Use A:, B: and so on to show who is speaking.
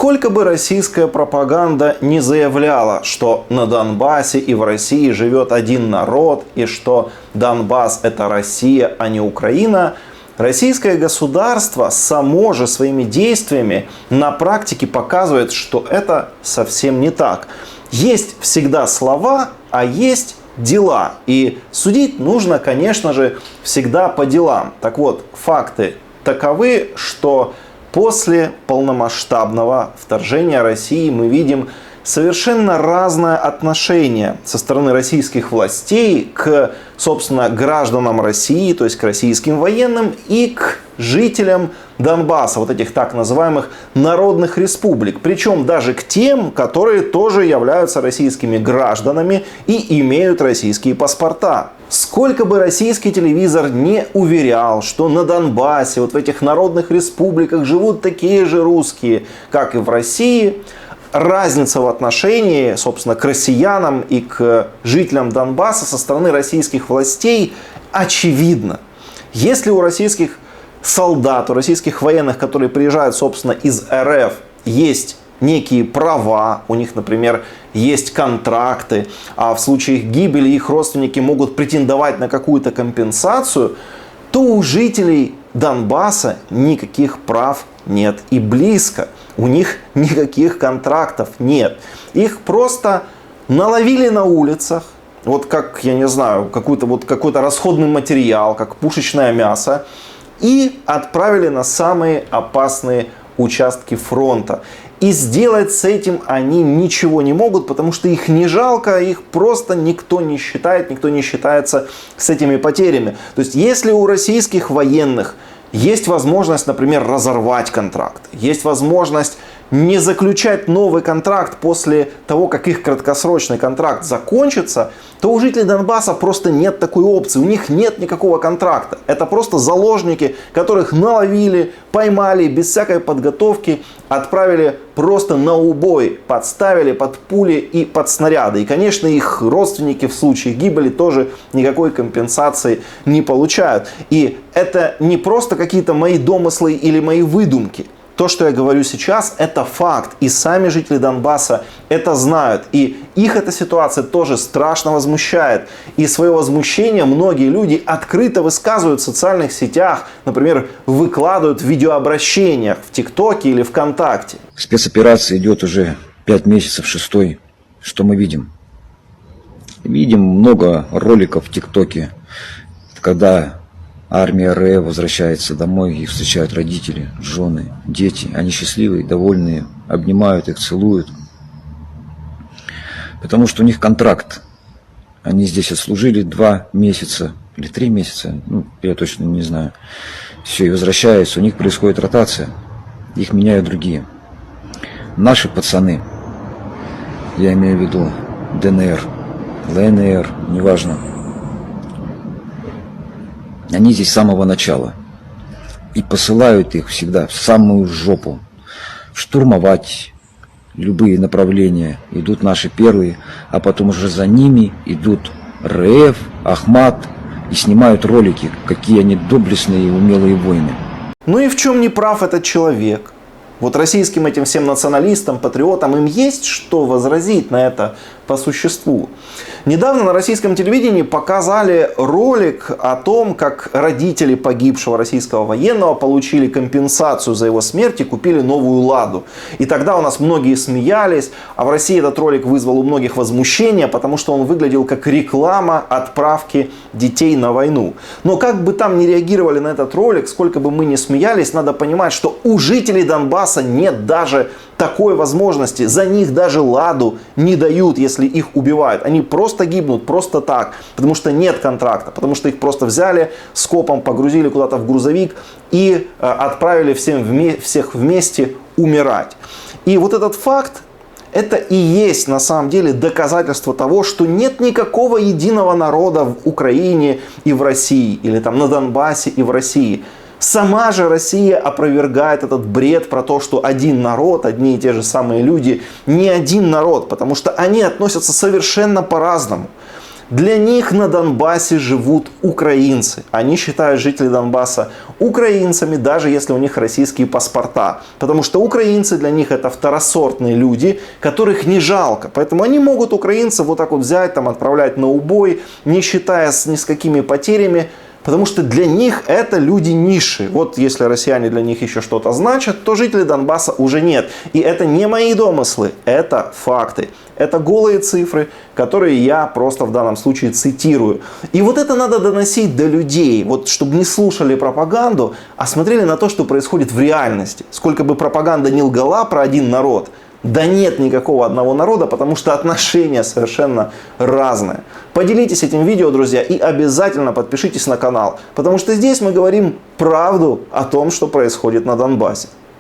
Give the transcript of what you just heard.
A: Сколько бы российская пропаганда не заявляла, что на Донбассе и в России живет один народ, и что Донбасс – это Россия, а не Украина, российское государство само же своими действиями на практике показывает, что это совсем не так. Есть всегда слова, а есть дела. И судить нужно, конечно же, всегда по делам. Так вот, факты таковы, что после полномасштабного вторжения России мы видим совершенно разное отношение со стороны российских властей к, собственно, гражданам России, то есть к российским военным и к жителям Донбасса, вот этих так называемых народных республик. Причем даже к тем, которые тоже являются российскими гражданами и имеют российские паспорта. Сколько бы российский телевизор не уверял, что на Донбассе, вот в этих народных республиках живут такие же русские, как и в России, разница в отношении, собственно, к россиянам и к жителям Донбасса со стороны российских властей очевидна. Если у российских солдат, у российских военных, которые приезжают, собственно, из РФ, есть некие права, у них, например, есть контракты, а в случае их гибели их родственники могут претендовать на какую-то компенсацию, то у жителей Донбасса никаких прав нет и близко. У них никаких контрактов нет. Их просто наловили на улицах, вот как, я не знаю, какой-то расходный материал, как пушечное мясо, и отправили на самые опасные участки фронта. И сделать с этим они ничего не могут, потому что их не жалко, их просто никто не считает, никто не считается с этими потерями. То есть, если у российских военных есть возможность, например, разорвать контракт, есть возможность не заключать новый контракт после того, как их краткосрочный контракт закончится, то у жителей Донбасса просто нет такой опции. У них нет никакого контракта. Это просто заложники, которых наловили, поймали, без всякой подготовки, отправили просто на убой, подставили под пули и под снаряды. И, конечно, их родственники в случае гибели тоже никакой компенсации не получают. И это не просто какие-то мои домыслы или мои выдумки. То, что я говорю сейчас, это факт. И сами жители Донбасса это знают. И их эта ситуация тоже страшно возмущает. И свое возмущение многие люди открыто высказывают в социальных сетях. Например, выкладывают в видеообращениях в ТикТоке или ВКонтакте.
B: Спецоперация идет уже 5 месяцев, 6-й. Что мы видим? Видим много роликов в ТикТоке, когда армия РФ возвращается домой, их встречают родители, жены, дети. Они счастливые, довольные, обнимают их, целуют. Потому что у них контракт. Они здесь отслужили 2 месяца или 3 месяца, я точно не знаю. Все, и возвращаются, у них происходит ротация, их меняют другие. Наши пацаны, я имею в виду ДНР, ЛНР, неважно, они здесь с самого начала. И посылают их всегда в самую жопу. Штурмовать любые направления. Идут наши первые, а потом уже за ними идут РФ, Ахмат. И снимают ролики, какие они доблестные и умелые воины.
A: Ну и в чем не прав этот человек? Вот российским этим всем националистам, патриотам, им есть что возразить на это по существу. Недавно на российском телевидении показали ролик о том, как родители погибшего российского военного получили компенсацию за его смерть и купили новую «Ладу». И тогда у нас многие смеялись, а в России этот ролик вызвал у многих возмущение, потому что он выглядел как реклама отправки детей на войну. Но как бы там ни реагировали на этот ролик, сколько бы мы ни смеялись, надо понимать, что у жителей Донбасса нет даже такой возможности. За них даже «Ладу» не дают, если их убивают. Они просто гибнут, просто так. Потому что нет контракта. Потому что их просто взяли, скопом погрузили куда-то в грузовик и отправили всех вместе умирать. И вот этот факт, это и есть на самом деле доказательство того, что нет никакого единого народа в Украине и в России. Или там на Донбассе и в России. Сама же Россия опровергает этот бред про то, что один народ, одни и те же самые люди, не один народ, потому что они относятся совершенно по-разному. Для них на Донбассе живут украинцы. Они считают жителей Донбасса украинцами, даже если у них российские паспорта. Потому что украинцы для них это второсортные люди, которых не жалко. Поэтому они могут украинцев вот так вот взять, там, отправлять на убой, не считая ни с какими потерями. Потому что для них это люди низшие. Вот если россияне для них еще что-то значат, то жителей Донбасса уже нет. И это не мои домыслы, это факты. Это голые цифры, которые я просто в данном случае цитирую. И вот это надо доносить до людей, вот, чтобы не слушали пропаганду, а смотрели на то, что происходит в реальности. Сколько бы пропаганда ни лгала про один народ, да нет никакого одного народа, потому что отношения совершенно разные. Поделитесь этим видео, друзья, и обязательно подпишитесь на канал, потому что здесь мы говорим правду о том, что происходит на Донбассе.